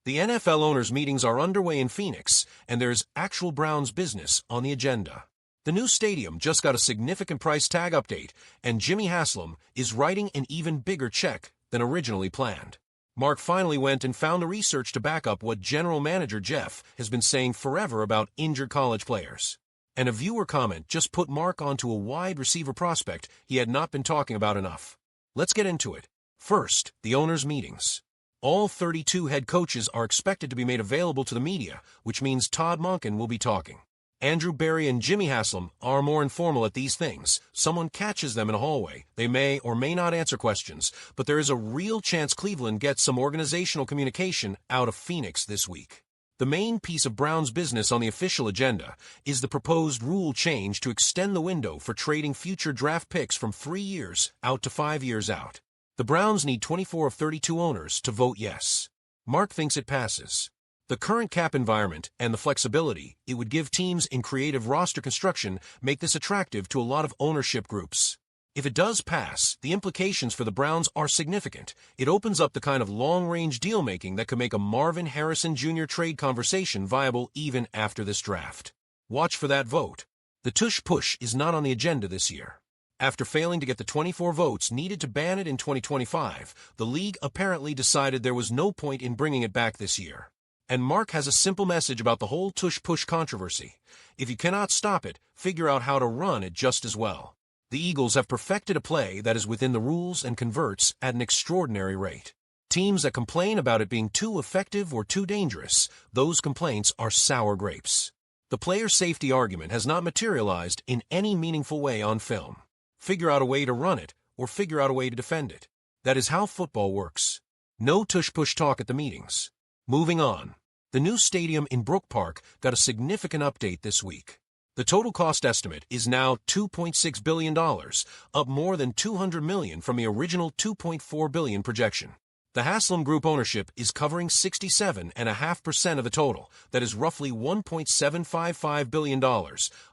The NFL owners' meetings are underway in Phoenix, and there's actual Browns business on the agenda. The new stadium just got a significant price tag update, and Jimmy Haslam is writing an even bigger check than originally planned. Mark finally went and found the research to back up what General Manager Jeff has been saying forever about injured college players. And a viewer comment just put Mark onto a wide receiver prospect he had not been talking about enough. Let's get into it. First, the owners' meetings. All 32 head coaches are expected to be made available to the media, which means Todd Monken will be talking. Andrew Berry and Jimmy Haslam are more informal at these things. Someone catches them in a hallway. They may or may not answer questions, but there is a real chance Cleveland gets some organizational communication out of Phoenix this week. The main piece of Browns business on the official agenda is the proposed rule change to extend the window for trading future draft picks from 3 years out to 5 years out. The Browns need 24 of 32 owners to vote yes. Mark thinks it passes. The current cap environment and the flexibility it would give teams in creative roster construction make this attractive to a lot of ownership groups. If it does pass, the implications for the Browns are significant. It opens up the kind of long-range deal-making that could make a Marvin Harrison Jr. trade conversation viable even after this draft. Watch for that vote. The tush-push is not on the agenda this year. After failing to get the 24 votes needed to ban it in 2025, the league apparently decided there was no point in bringing it back this year. And Mark has a simple message about the whole tush-push controversy. If you cannot stop it, figure out how to run it just as well. The Eagles have perfected a play that is within the rules and converts at an extraordinary rate. Teams that complain about it being too effective or too dangerous, those complaints are sour grapes. The player safety argument has not materialized in any meaningful way on film. Figure out a way to run it, or figure out a way to defend it. That is how football works. No tush-push talk at the meetings. Moving on. The new stadium in Brook Park got a significant update this week. The total cost estimate is now $2.6 billion, up more than $200 million from the original $2.4 billion projection. The Haslam Group ownership is covering 67.5% of the total, that is roughly $1.755 billion,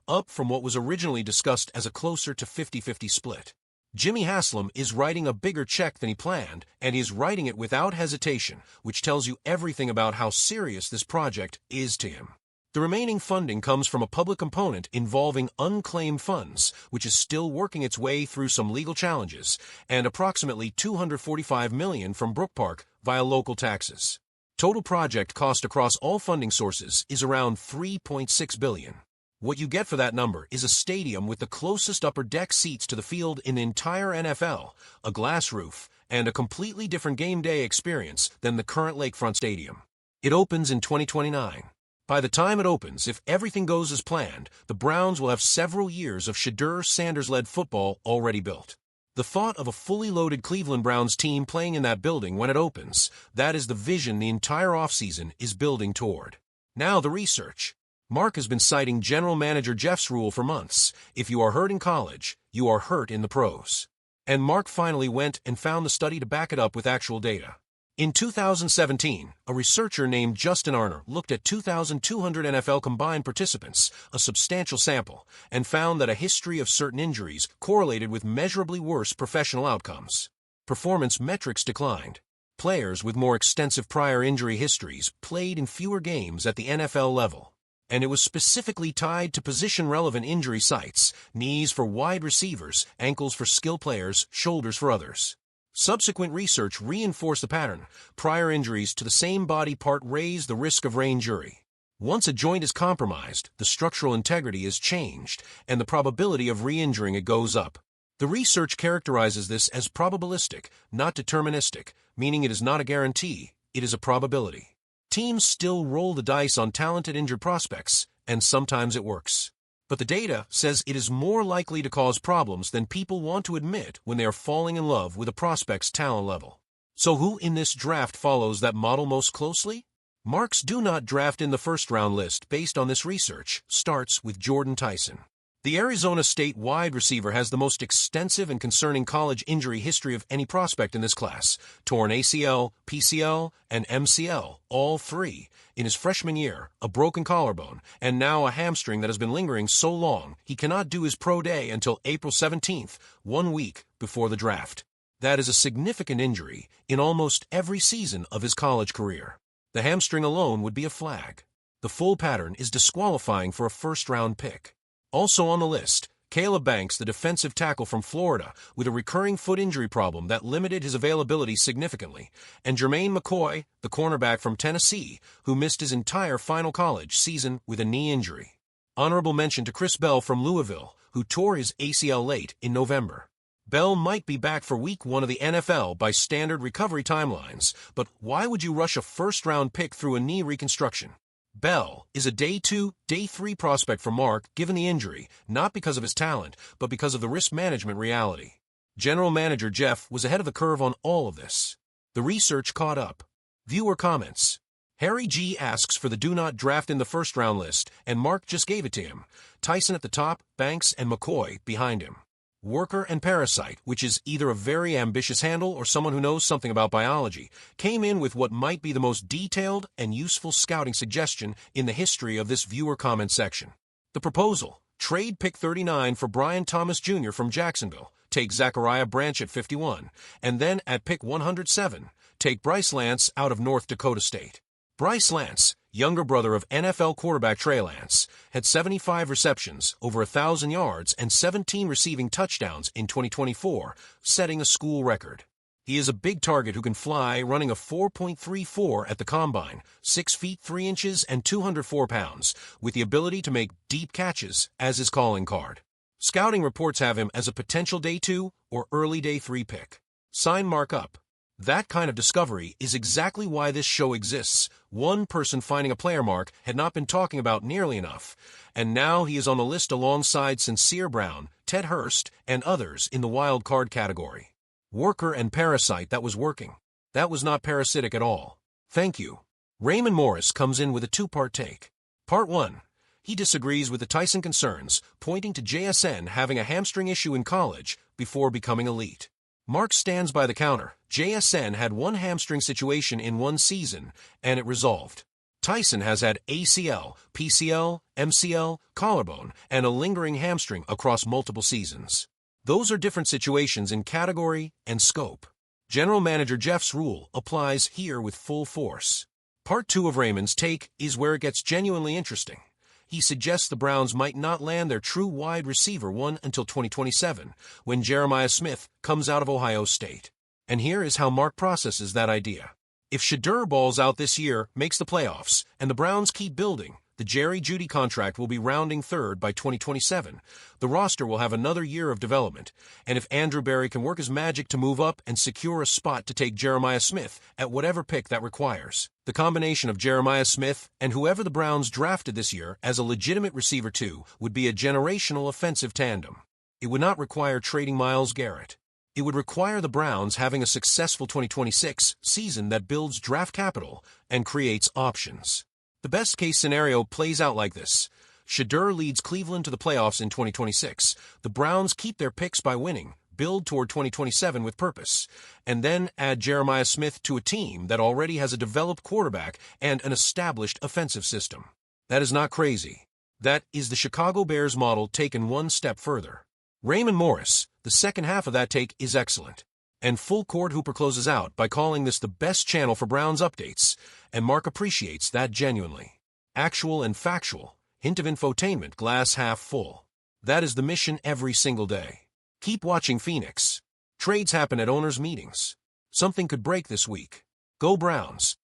up from what was originally discussed as a closer to 50-50 split. Jimmy Haslam is writing a bigger check than he planned, and he is writing it without hesitation, which tells you everything about how serious this project is to him. The remaining funding comes from a public component involving unclaimed funds, which is still working its way through some legal challenges, and approximately $245 million from Brook Park via local taxes. Total project cost across all funding sources is around $3.6 billion. What you get for that number is a stadium with the closest upper deck seats to the field in the entire NFL, a glass roof, and a completely different game day experience than the current Lakefront Stadium. It opens in 2029. By the time it opens, if everything goes as planned, the Browns will have several years of Shedeur Sanders-led football already built. The thought of a fully loaded Cleveland Browns team playing in that building when it opens, that is the vision the entire offseason is building toward. Now the research. Mark has been citing General Manager Jeff's rule for months. If you are hurt in college, you are hurt in the pros. And Mark finally went and found the study to back it up with actual data. In 2017, a researcher named Justin Arner looked at 2,200 NFL combined participants, a substantial sample, and found that a history of certain injuries correlated with measurably worse professional outcomes. Performance metrics declined. Players with more extensive prior injury histories played in fewer games at the NFL level. And it was specifically tied to position-relevant injury sites, knees for wide receivers, ankles for skill players, shoulders for others. Subsequent research reinforced the pattern. Prior injuries to the same body part raise the risk of re-injury. Once a joint is compromised, the structural integrity is changed, and the probability of re-injuring it goes up. The research characterizes this as probabilistic, not deterministic, meaning it is not a guarantee, it is a probability. Teams still roll the dice on talented injured prospects, and sometimes it works. But the data says it is more likely to cause problems than people want to admit when they are falling in love with a prospect's talent level. So who in this draft follows that model most closely? Mark's do not draft in the first-round list based on this research starts with Jordan Tyson. The Arizona State wide receiver has the most extensive and concerning college injury history of any prospect in this class. Torn ACL, PCL, and MCL, all three. In his freshman year, a broken collarbone, and now a hamstring that has been lingering so long he cannot do his pro day until April 17th, 1 week before the draft. That is a significant injury in almost every season of his college career. The hamstring alone would be a flag. The full pattern is disqualifying for a first-round pick. Also on the list, Caleb Banks, the defensive tackle from Florida, with a recurring foot injury problem that limited his availability significantly, and Jermaine McCoy, the cornerback from Tennessee, who missed his entire final college season with a knee injury. Honorable mention to Chris Bell from Louisville, who tore his ACL late in November. Bell might be back for Week 1 of the NFL by standard recovery timelines, but why would you rush a first-round pick through a knee reconstruction? Bell is a Day 2, Day 3 prospect for Mark given the injury, not because of his talent, but because of the risk management reality. General Manager Jeff was ahead of the curve on all of this. The research caught up. Viewer comments. Harry G. asks for the do not draft in the first round list, and Mark just gave it to him. Tyson at the top, Banks and McCoy behind him. Worker and Parasite, which is either a very ambitious handle or someone who knows something about biology, came in with what might be the most detailed and useful scouting suggestion in the history of this viewer comment section. The proposal: trade pick 39 for Brian Thomas Jr. from Jacksonville, take Zachariah Branch at 51, and then at pick 107, take Bryce Lance out of North Dakota State. Bryce Lance, younger brother of NFL quarterback Trey Lance, had 75 receptions, over 1,000 yards, and 17 receiving touchdowns in 2024, setting a school record. He is a big target who can fly, running a 4.34 at the combine, 6 feet 3 inches and 204 pounds, with the ability to make deep catches as his calling card. Scouting reports have him as a potential Day 2 or early Day 3 pick. Sign Mark up. That kind of discovery is exactly why this show exists. One person finding a player Mark had not been talking about nearly enough, and now he is on the list alongside Sincere Brown, Ted Hurst, and others in the wild card category. Worker and Parasite, that was working. That was not parasitic at all. Thank you. Raymond Morris comes in with a two-part take. Part 1. He disagrees with the Tyson concerns, pointing to JSN having a hamstring issue in college before becoming elite. Mark stands by the counter. JSN had one hamstring situation in one season, and it resolved. Tyson has had ACL, PCL, MCL, collarbone, and a lingering hamstring across multiple seasons. Those are different situations in category and scope. General Manager Jeff's rule applies here with full force. Part 2 of Raymond's take is where it gets genuinely interesting. He suggests the Browns might not land their true wide receiver one until 2027, when Jeremiah Smith comes out of Ohio State. And here is how Mark processes that idea. If Shedeur balls out this year, makes the playoffs, and the Browns keep building, the Jerry Jeudy contract will be rounding third by 2027. The roster will have another year of development, and if Andrew Berry can work his magic to move up and secure a spot to take Jeremiah Smith at whatever pick that requires, the combination of Jeremiah Smith and whoever the Browns drafted this year as a legitimate receiver too would be a generational offensive tandem. It would not require trading Myles Garrett. It would require the Browns having a successful 2026 season that builds draft capital and creates options. The best-case scenario plays out like this. Shedeur leads Cleveland to the playoffs in 2026. The Browns keep their picks by winning, build toward 2027 with purpose, and then add Jeremiah Smith to a team that already has a developed quarterback and an established offensive system. That is not crazy. That is the Chicago Bears model taken one step further. Raymond Morris, the second half of that take is excellent. And Full Court Hooper closes out by calling this the best channel for Browns updates, and Mark appreciates that genuinely. Actual and factual, hint of infotainment, glass half full. That is the mission every single day. Keep watching Phoenix. Trades happen at owners' meetings. Something could break this week. Go Browns.